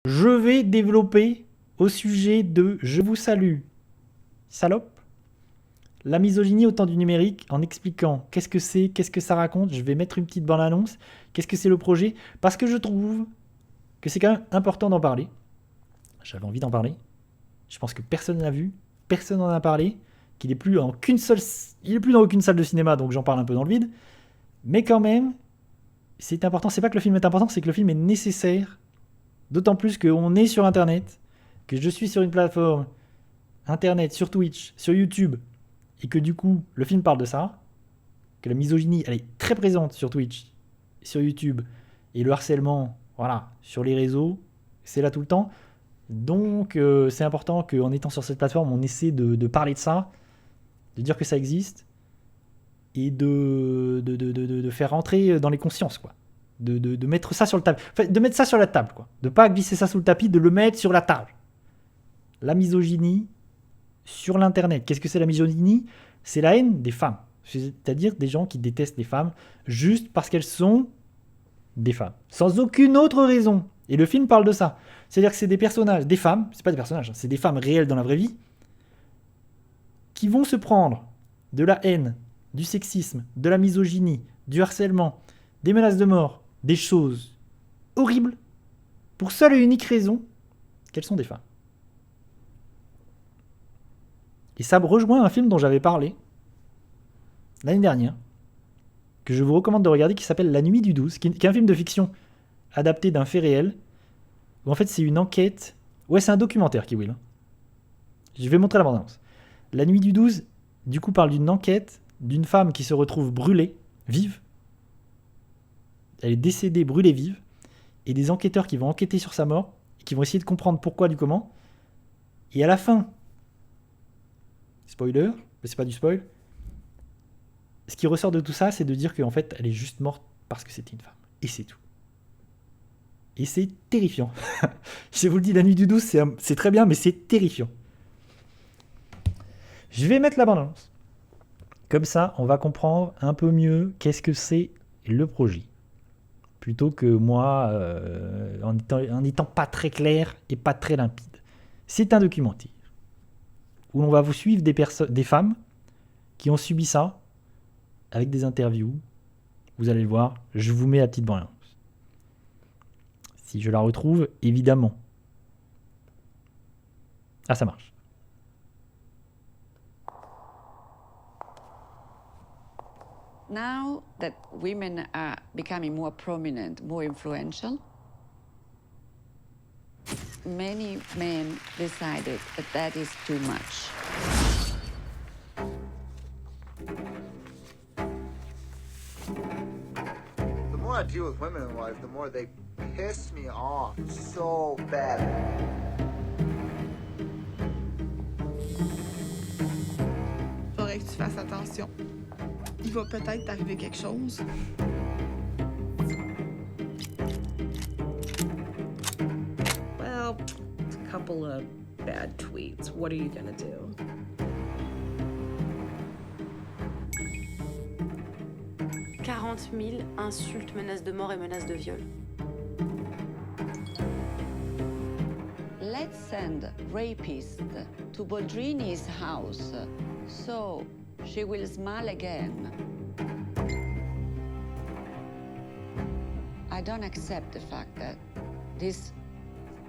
Je vais développer au sujet de Je vous salue, salope, la misogynie au temps du numérique en expliquant qu'est-ce que c'est, qu'est-ce que ça raconte. Je vais mettre une petite bande-annonce. Qu'est-ce que c'est le projet? Parce que je trouve que c'est quand même important d'en parler. J'avais envie d'en parler. Je pense que personne n'a vu, personne n'en a parlé, qu'il est plus dans aucune salle de cinéma, donc j'en parle un peu dans le vide. Mais quand même, c'est important. C'est pas que le film est important, c'est que le film est nécessaire. D'autant plus qu'on est sur Internet, que je suis sur une plateforme Internet, sur Twitch, sur YouTube, et que du coup, le film parle de ça, que la misogynie, elle est très présente sur Twitch, sur YouTube, et le harcèlement, voilà, sur les réseaux, c'est là tout le temps. Donc, c'est important qu'en étant sur cette plateforme, on essaie de parler de ça, de dire que ça existe, et de faire rentrer dans les consciences, quoi. De mettre ça sur le tapis. Enfin, de mettre ça sur la table, quoi. De pas glisser ça sous le tapis, de le mettre sur la table. La misogynie sur l'internet. Qu'est-ce que c'est la misogynie? C'est la haine des femmes. C'est-à-dire des gens qui détestent les femmes juste parce qu'elles sont des femmes. Sans aucune autre raison. Et le film parle de ça. C'est-à-dire que c'est des personnages, des femmes, c'est pas des personnages, c'est des femmes réelles dans la vraie vie, qui vont se prendre de la haine, du sexisme, de la misogynie, du harcèlement, des menaces de mort, des choses horribles, pour seule et unique raison qu'elles sont des femmes. Et ça me rejoint un film dont j'avais parlé l'année dernière, que je vous recommande de regarder, qui s'appelle La Nuit du 12, qui est un film de fiction adapté d'un fait réel, où en fait c'est une enquête. Ouais, c'est un documentaire, Kiwill. Je vais montrer la bande-annonce. La Nuit du 12, du coup, parle d'une enquête d'une femme qui se retrouve brûlée, vive. Elle est décédée, brûlée vive, et des enquêteurs qui vont enquêter sur sa mort, et qui vont essayer de comprendre pourquoi, du comment. Et à la fin, spoiler, mais c'est pas du spoil, ce qui ressort de tout ça, c'est de dire qu'en fait, elle est juste morte parce que c'était une femme. Et c'est tout. Et c'est terrifiant. Je vous le dis, La Nuit du 12, c'est très bien, mais c'est terrifiant. Je vais mettre la bande-annonce. Comme ça, on va comprendre un peu mieux qu'est-ce que c'est le projet. Plutôt que moi, en étant pas très clair et pas très limpide. C'est un documentaire où l'on va vous suivre des femmes qui ont subi ça, avec des interviews. Vous allez le voir, je vous mets la petite bande-annonce. Si je la retrouve, évidemment. Ah, ça marche. Now that women are becoming more prominent, more influential, many men decided that that is too much. The more I deal with women in life, the more they piss me off so bad. Faudrait que tu fasses attention. Il va peut-être t'arriver quelque chose. Well, a couple of bad tweets. What are you gonna do? « 40 000 insultes, menaces de mort et menaces de viol. Let's send rapists to Boldrini's house so she will smile again. I don't accept the fact that this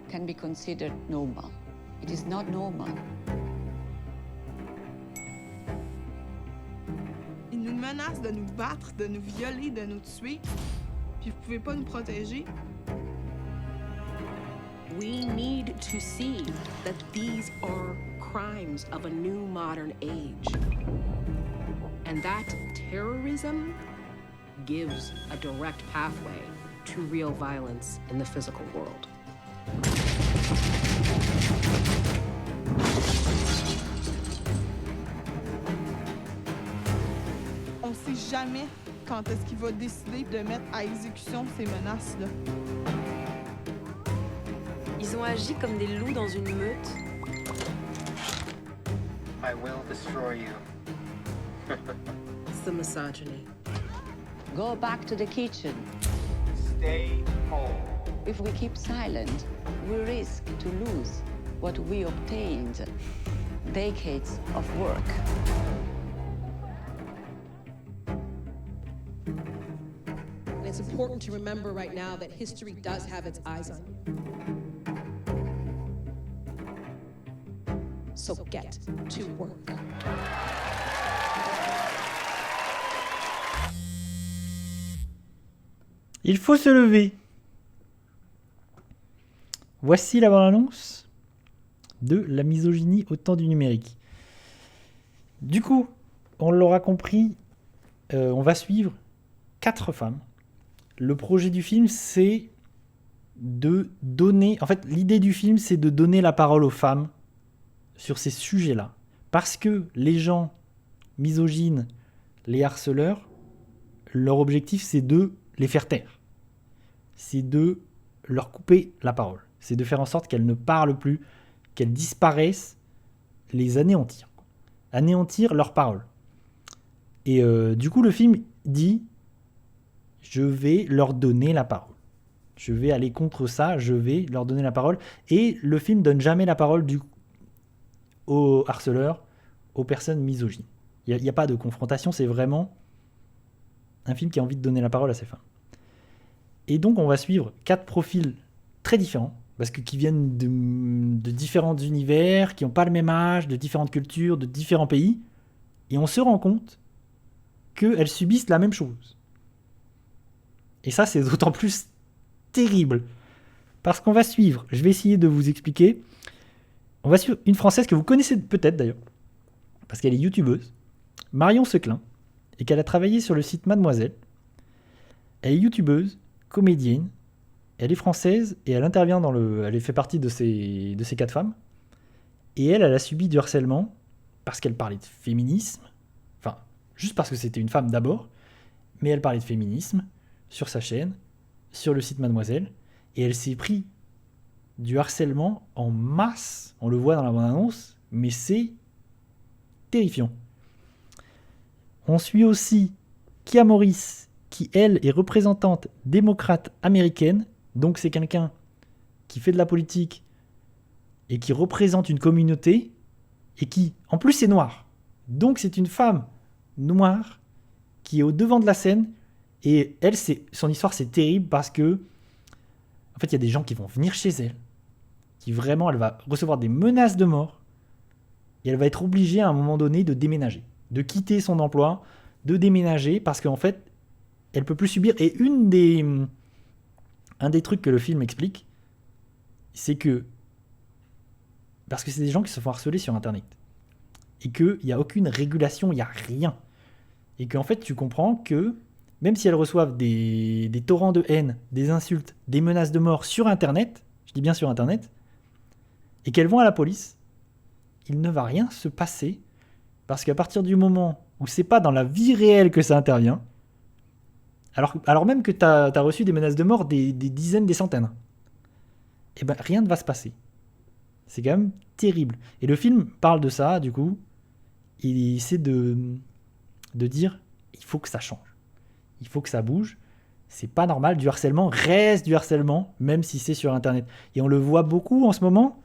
can be considered normal. It is not normal. Ils nous menacent de nous battre, de nous violer, de nous tuer. Puis vous pouvez pas nous protéger. We need to see that these are crimes of a new modern age. And that terrorism gives a direct pathway to real violence in the physical world. On sait jamais quand est-ce qu'il va décider de mettre à exécution ces menaces-là. Ils ont agi comme des loups dans une meute. I will destroy you. It's the misogyny. Go back to the kitchen. Stay home. If we keep silent, we risk to lose what we obtained, decades of work. And it's important to remember right now that history does have its eyes on you. So get to work. Il faut se lever. Voici la bande-annonce de la misogynie au temps du numérique. Du coup, on l'aura compris, on va suivre 4 femmes. Le projet du film, c'est de donner... En fait, l'idée du film, c'est de donner la parole aux femmes sur ces sujets-là. Parce que les gens misogynes, les harceleurs, leur objectif, c'est de les faire taire. C'est de leur couper la parole. C'est de faire en sorte qu'elles ne parlent plus, qu'elles disparaissent, les anéantir. Anéantir leur parole. Et du coup, le film dit... Je vais leur donner la parole. Je vais aller contre ça, je vais leur donner la parole. Et le film donne jamais la parole aux harceleurs, aux personnes misogynes. Il n'y a pas de confrontation, c'est vraiment un film qui a envie de donner la parole à ces femmes. Et donc on va suivre 4 profils très différents, parce que qui viennent de différents univers, qui n'ont pas le même âge, de différentes cultures, de différents pays. Et on se rend compte qu'elles subissent la même chose. Et ça, c'est d'autant plus terrible. Parce qu'on va suivre, je vais essayer de vous expliquer, on va suivre une Française que vous connaissez peut-être d'ailleurs, parce qu'elle est youtubeuse, Marion Seclin, et qu'elle a travaillé sur le site Mademoiselle. Elle est youtubeuse, comédienne, elle est française, et elle intervient elle fait partie de ces 4 femmes. Et elle a subi du harcèlement, parce qu'elle parlait de féminisme, enfin, juste parce que c'était une femme d'abord, mais elle parlait de féminisme, sur sa chaîne, sur le site Mademoiselle, et elle s'est pris du harcèlement en masse. On le voit dans la bande-annonce, mais c'est terrifiant. On suit aussi Kia Morris, qui elle est représentante démocrate américaine, donc c'est quelqu'un qui fait de la politique et qui représente une communauté, et qui, en plus, est noire. Donc c'est une femme noire qui est au devant de la scène. Et elle, son histoire, c'est terrible parce que, en fait, il y a des gens qui vont venir chez elle, qui vraiment, elle va recevoir des menaces de mort, et elle va être obligée à un moment donné de déménager, de quitter son emploi, de déménager, parce qu'en fait, elle peut plus subir. Et un des trucs que le film explique, c'est que, parce que c'est des gens qui se font harceler sur Internet, et qu'il n'y a aucune régulation, il n'y a rien. Et qu'en fait, tu comprends que, même si elles reçoivent des torrents de haine, des insultes, des menaces de mort sur Internet, je dis bien sur Internet, et qu'elles vont à la police, il ne va rien se passer, parce qu'à partir du moment où c'est pas dans la vie réelle que ça intervient, alors même que tu as reçu des menaces de mort des dizaines, des centaines, et ben rien ne va se passer. C'est quand même terrible. Et le film parle de ça, du coup, il essaie de dire, il faut que ça change. Il faut que ça bouge. C'est pas normal. Du harcèlement reste du harcèlement, même si c'est sur Internet. Et on le voit beaucoup en ce moment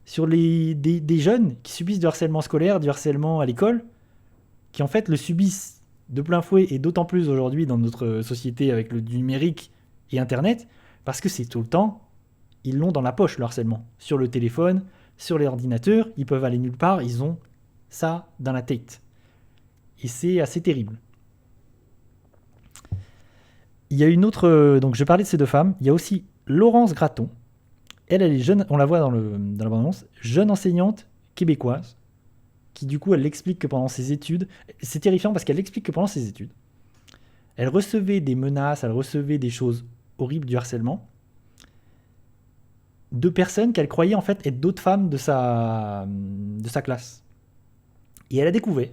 sur des jeunes qui subissent du harcèlement scolaire, du harcèlement à l'école, qui en fait le subissent de plein fouet, et d'autant plus aujourd'hui dans notre société avec le numérique et Internet, parce que c'est tout le temps, ils l'ont dans la poche, le harcèlement. Sur le téléphone, sur l'ordinateur, ils peuvent aller nulle part, ils ont ça dans la tête. Et c'est assez terrible. Il y a une autre... donc je parlais de ces 2 femmes. Il y a aussi Laurence Gratton. Elle est jeune, on la voit dans la bande-annonce, jeune enseignante québécoise, qui du coup, elle explique que pendant ses études... C'est terrifiant parce qu'elle explique que pendant ses études, elle recevait des menaces, elle recevait des choses horribles, du harcèlement, de personnes qu'elle croyait en fait être d'autres femmes de sa classe. Et elle a découvert.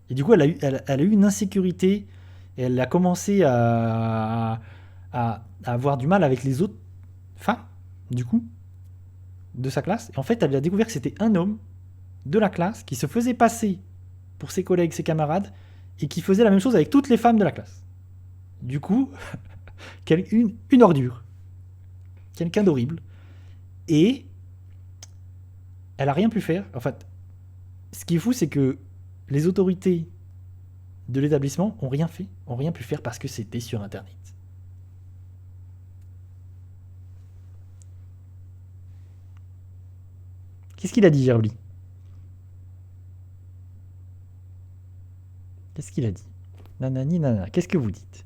Et du coup, elle a eu une insécurité, et elle a commencé à avoir du mal avec les autres femmes, du coup, de sa classe. Et en fait, elle a découvert que c'était un homme de la classe qui se faisait passer pour ses collègues, ses camarades, et qui faisait la même chose avec toutes les femmes de la classe. Du coup, une ordure. quelqu'un d'horrible. Et elle a rien pu faire. En fait, ce qui est fou, c'est que les autorités de l'établissement ont rien fait, ont rien pu faire parce que c'était sur Internet. Qu'est-ce qu'il a dit, Gerbli? Qu'est-ce qu'il a dit? Nanani, nanana. Qu'est-ce que vous dites?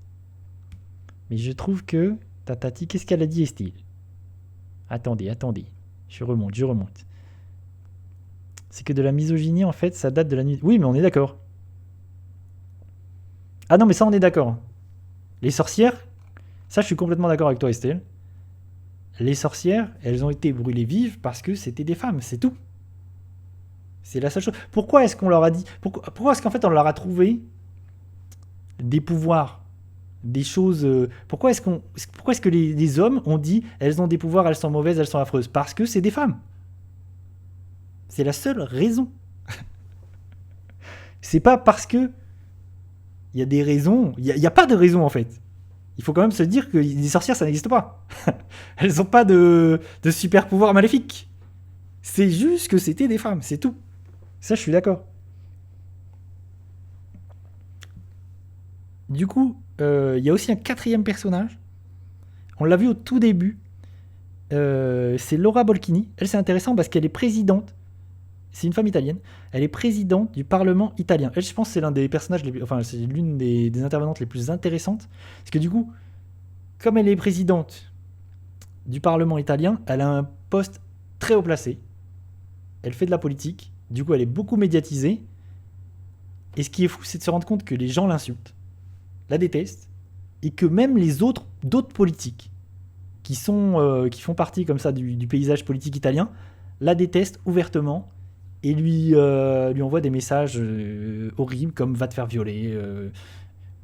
Mais je trouve que... Tatati, qu'est-ce qu'elle a dit, Estelle? Attendez. Je remonte. C'est que de la misogynie, en fait, ça date de la nuit... Oui, mais on est d'accord. Ah non, mais ça, on est d'accord. Les sorcières, ça, je suis complètement d'accord avec toi, Estelle. Les sorcières, elles ont été brûlées vives parce que c'était des femmes, c'est tout. C'est la seule chose. Pourquoi est-ce qu'on leur a dit... Pourquoi est-ce qu'en fait, on leur a trouvé des pouvoirs, des choses... Pourquoi est-ce que les hommes ont dit « Elles ont des pouvoirs, elles sont mauvaises, elles sont affreuses » Parce que c'est des femmes. C'est la seule raison. C'est pas parce que il y a des raisons. Il n'y a pas de raison, en fait. Il faut quand même se dire que les sorcières, ça n'existe pas. Elles n'ont pas de super pouvoirs maléfiques. C'est juste que c'était des femmes, c'est tout. Ça, je suis d'accord. Du coup, il y a aussi un quatrième personnage. On l'a vu au tout début. C'est Laura Bolchini. Elle, c'est intéressant parce qu'elle est présidente. C'est une femme italienne. Elle est présidente du Parlement italien. Elle, je pense, c'est l'un des personnages, c'est l'une des intervenantes les plus intéressantes. Parce que du coup, comme elle est présidente du Parlement italien, elle a un poste très haut placé. Elle fait de la politique. Du coup, elle est beaucoup médiatisée. Et ce qui est fou, c'est de se rendre compte que les gens l'insultent, la détestent, et que même d'autres politiques qui font partie comme ça du paysage politique italien, la détestent ouvertement et lui envoient des messages horribles comme « va te faire violer »,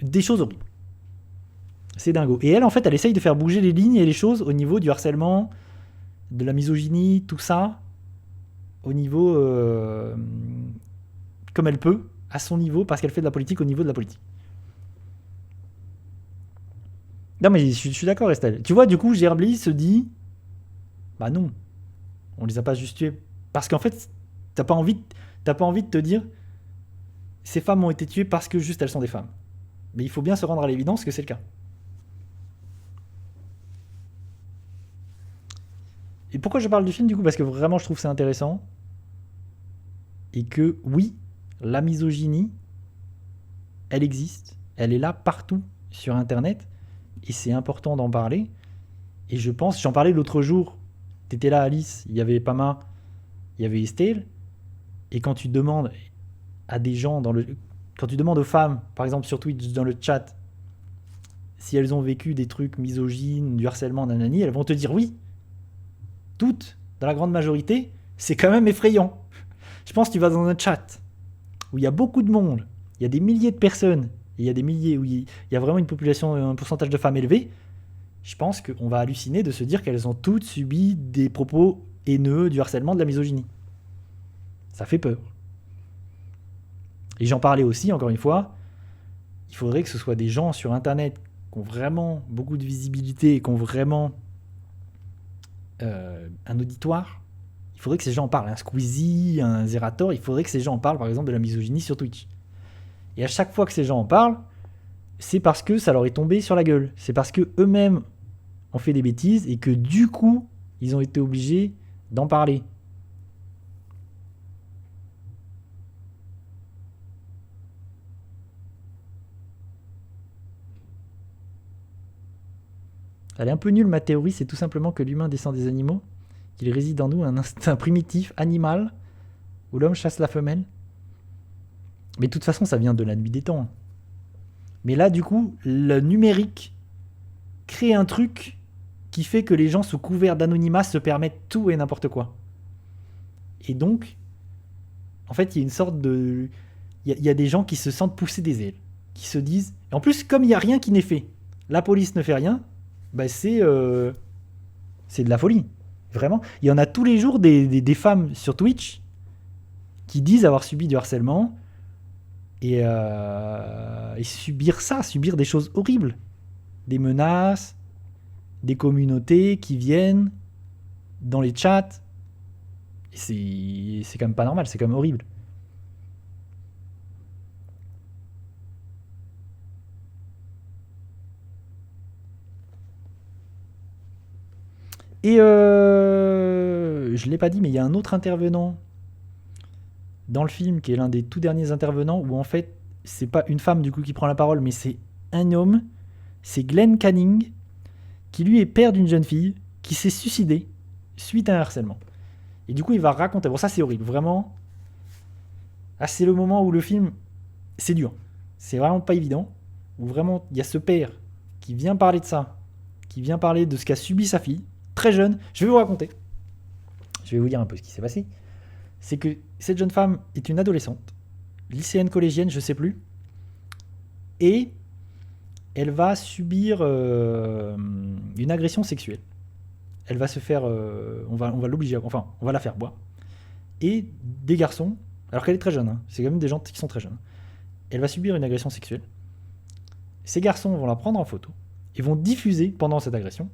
des choses horribles. C'est dingo. Et elle, en fait, elle essaye de faire bouger les lignes et les choses au niveau du harcèlement, de la misogynie, tout ça, au niveau... comme elle peut, à son niveau, parce qu'elle fait de la politique au niveau de la politique. Non, mais je suis d'accord, Estelle. Tu vois, du coup, Gerbli se dit... Bah non, on les a pas juste tués. Parce qu'en fait, t'as pas envie de te dire... Ces femmes ont été tuées parce que juste elles sont des femmes. Mais il faut bien se rendre à l'évidence que c'est le cas. Et pourquoi je parle du film, du coup? Parce que vraiment, je trouve que c'est intéressant. Et que, oui, la misogynie, elle existe. Elle est là partout sur Internet. Et c'est important d'en parler. Et je pense, j'en parlais l'autre jour. T'étais là, Alice. Il y avait Pama. Il y avait Estelle. Et quand tu demandes à des gens quand tu demandes aux femmes, par exemple sur Twitch, dans le chat, si elles ont vécu des trucs misogynes, du harcèlement, nanani, elles vont te dire oui. Toutes, dans la grande majorité, c'est quand même effrayant. Je pense que tu vas dans un chat où il y a beaucoup de monde, il y a des milliers de personnes, et il y a des milliers où il y a vraiment une population, un pourcentage de femmes élevé. Je pense qu'on va halluciner de se dire qu'elles ont toutes subi des propos haineux, du harcèlement, de la misogynie. Ça fait peur. Et j'en parlais aussi, encore une fois, il faudrait que ce soit des gens sur Internet qui ont vraiment beaucoup de visibilité et qui ont vraiment un auditoire. Il faudrait que ces gens en parlent. Un Squeezie, un Zerator, il faudrait que ces gens en parlent, par exemple, de la misogynie sur Twitch. Et à chaque fois que ces gens en parlent, c'est parce que ça leur est tombé sur la gueule. C'est parce qu'eux-mêmes ont fait des bêtises et que du coup, ils ont été obligés d'en parler. Elle est un peu nulle, ma théorie, c'est tout simplement que l'humain descend des animaux, qu'il réside en nous un instinct primitif, animal, où l'homme chasse la femelle. Mais de toute façon, ça vient de la nuit des temps. Mais là, du coup, le numérique crée un truc qui fait que les gens, sous couvert d'anonymat, se permettent tout et n'importe quoi. Et donc, en fait, il y a une sorte de... Il y a des gens qui se sentent pousser des ailes, qui se disent... Et en plus, comme il n'y a rien qui n'est fait, la police ne fait rien, bah c'est de la folie. Vraiment. Il y en a tous les jours des femmes sur Twitch qui disent avoir subi du harcèlement et subir des choses horribles. Des menaces, des communautés qui viennent dans les chats. Et c'est quand même pas normal, c'est quand même horrible. Et je l'ai pas dit, mais il y a un autre intervenant dans le film qui est l'un des tout derniers intervenants où en fait c'est pas une femme du coup qui prend la parole, mais c'est un homme. C'est Glenn Canning qui lui est père d'une jeune fille qui s'est suicidée suite à un harcèlement. Et du coup il va raconter. Bon, ça c'est horrible, vraiment. Ah, c'est le moment où le film, c'est dur. C'est vraiment pas évident. Où vraiment il y a ce père qui vient parler de ça, qui vient parler de ce qu'a subi sa fille, très jeune. Je vais vous raconter. Je vais vous dire un peu ce qui s'est passé. C'est que cette jeune femme est une adolescente, lycéenne, collégienne, je sais plus. Et elle va subir une agression sexuelle. Elle va se faire... on va l'obliger... Enfin, on va la faire boire. Et des garçons... Alors qu'elle est très jeune, hein, c'est quand même des gens qui sont très jeunes. Elle va subir une agression sexuelle. Ces garçons vont la prendre en photo et vont diffuser, pendant cette agression,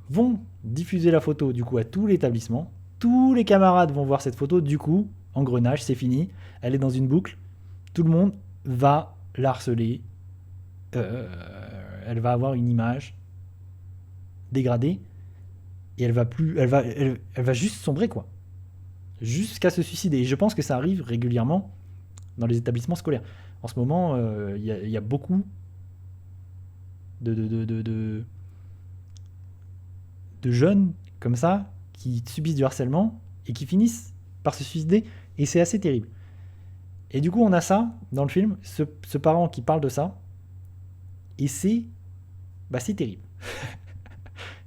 vont diffuser la photo du coup à tout l'établissement. Tous les camarades vont voir cette photo, du coup, engrenage, c'est fini. Elle est dans une boucle. Tout le monde va la harceler. Elle va avoir une image dégradée et elle va juste sombrer, quoi. Jusqu'à se suicider. Et je pense que ça arrive régulièrement dans les établissements scolaires. En ce moment, il y a beaucoup de jeunes comme ça qui subissent du harcèlement et qui finissent par se suicider, et c'est assez terrible. Et du coup, on a ça dans le film, ce parent qui parle de ça, et c'est terrible.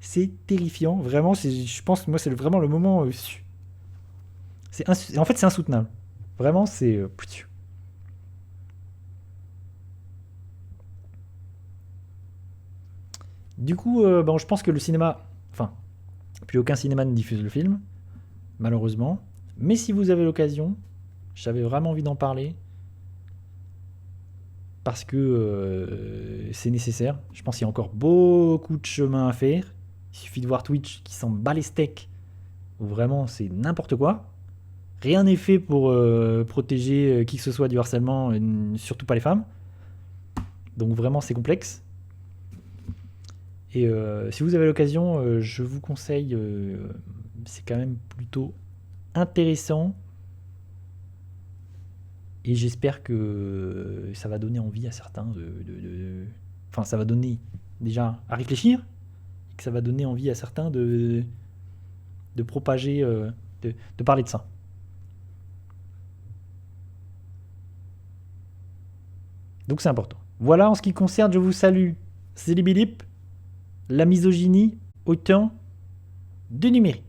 C'est terrifiant, vraiment. Je pense que moi, c'est vraiment le moment. En fait, c'est insoutenable. Vraiment, c'est. Du coup, je pense que le cinéma. Enfin, plus aucun cinéma ne diffuse le film, malheureusement. Mais si vous avez l'occasion, j'avais vraiment envie d'en parler. Parce que c'est nécessaire. Je pense qu'il y a encore beaucoup de chemin à faire. Il suffit de voir Twitch qui s'en bat les steaks. Où vraiment, c'est n'importe quoi. Rien n'est fait pour protéger qui que ce soit du harcèlement, et surtout pas les femmes. Donc vraiment, c'est complexe. Et si vous avez l'occasion, je vous conseille, c'est quand même plutôt intéressant. Et j'espère que ça va donner envie à certains Enfin, ça va donner déjà à réfléchir, et que ça va donner envie à certains de propager, de parler de ça. Donc c'est important. Voilà en ce qui concerne, je vous salue, c'est Libilip, la misogynie au temps du numérique.